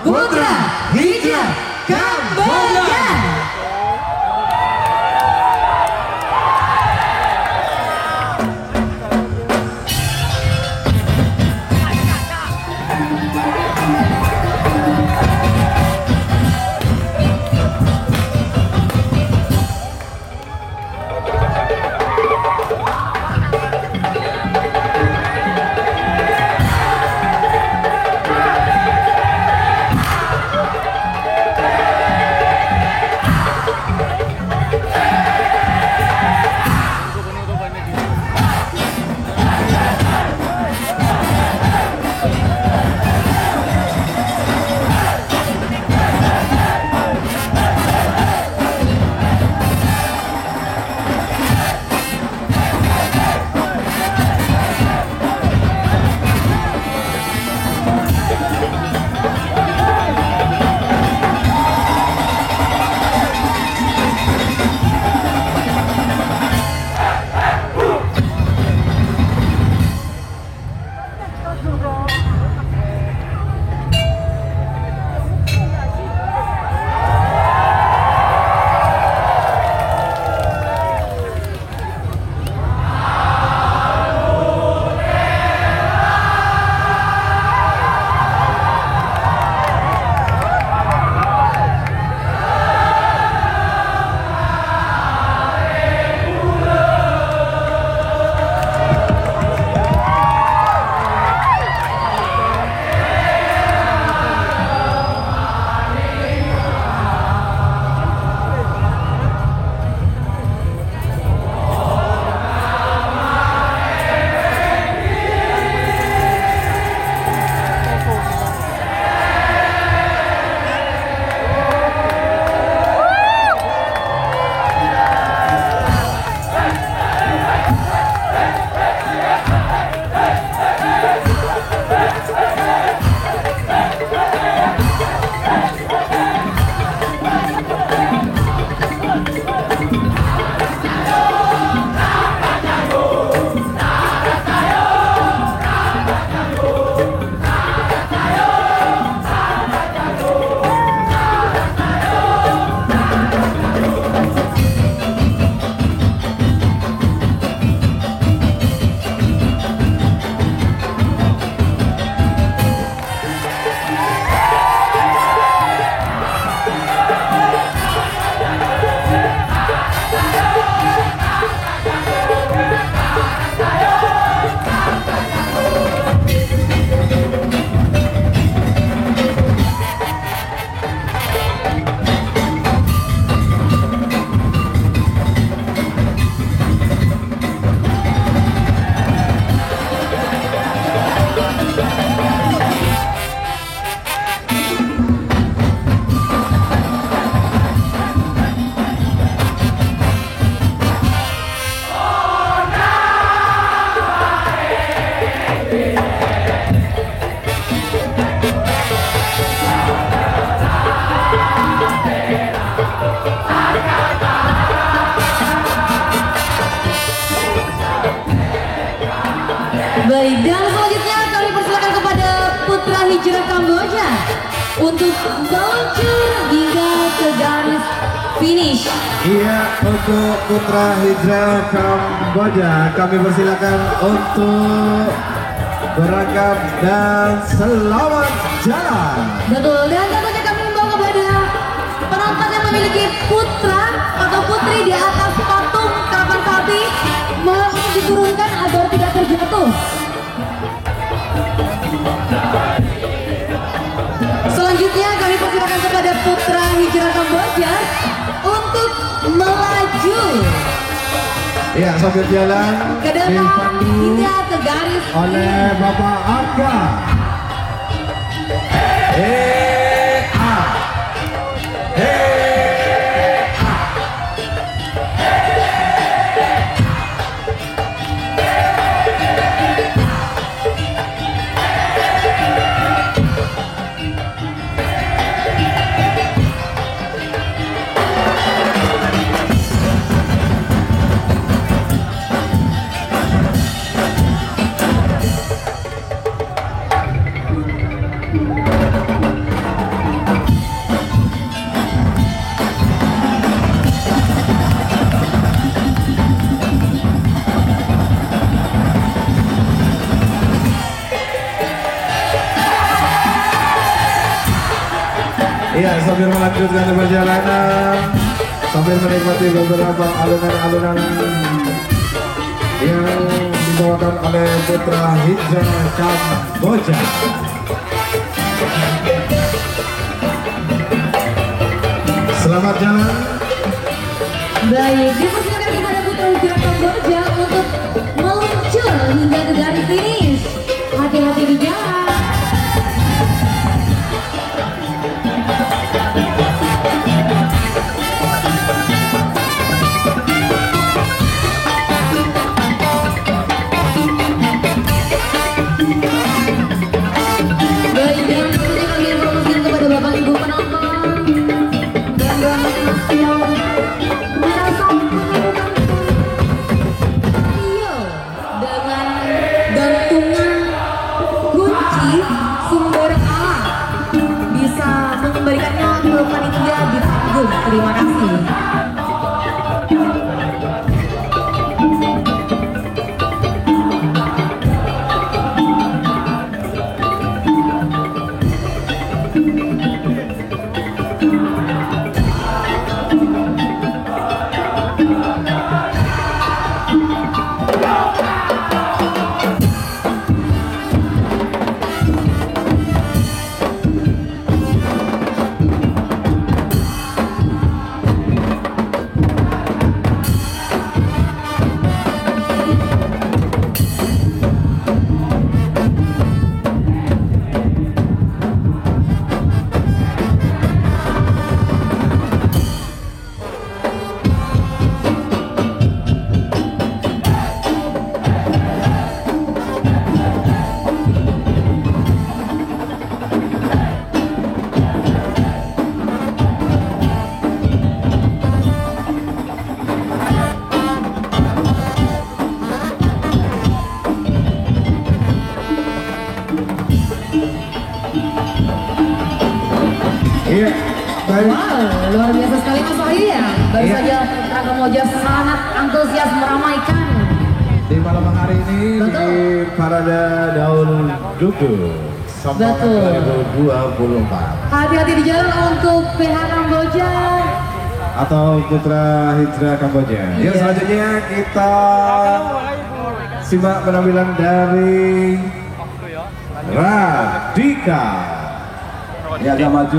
Putra Hijrah Kamboja. Baik, dan selanjutnya kami persilakan kepada Putra Hijrah Kamboja untuk meluncur hingga ke garis finish. Iya, untuk Putra Hijrah Kamboja kami persilakan untuk berangkat dan selamat jalan. Betul, dan tentunya kami membawa kepada penonton yang memiliki putra atau putri di atas patung kapal sapi mohon diturunkan agar tidak terjatuh. Selanjutnya kami persilakan kepada Putra Hijrah Kamboja untuk melaju. Iya, sambil jalan ke depan hingga ke garis oleh Bapak Arga. Iya, sambil melanjutkan perjalanan, sambil menikmati beberapa alunan-alunan yang dibawakan oleh Putra Hijra Kamboja. Selamat jalan. Baik, dipersilakan kepada Putra Hijra Kamboja untuk meluncur hingga ke garis finish. Hati-hati di jalan. Baik, dan tentunya kami informasikan kepada Bapak Ibu penonton dan bapak yang merasa menemukan video dengan gantungan kunci sumber A bisa mengembalikannya ke panitia di panggung. Terima kasih. Iya, baik. Wow, luar biasa sekali Mas Wahyu. Baru Iya. saja Putra Kamboja sangat antusias meramaikan. Di malam hari ini Betul. di Parade Daun Duku Sampangan Betul. 2024 Hati-hati di jalan untuk PH Kamboja. atau Putra Hijra Kamboja. Iya. Yuk selanjutnya kita simak penampilan dari Radika. Ya, agak maju.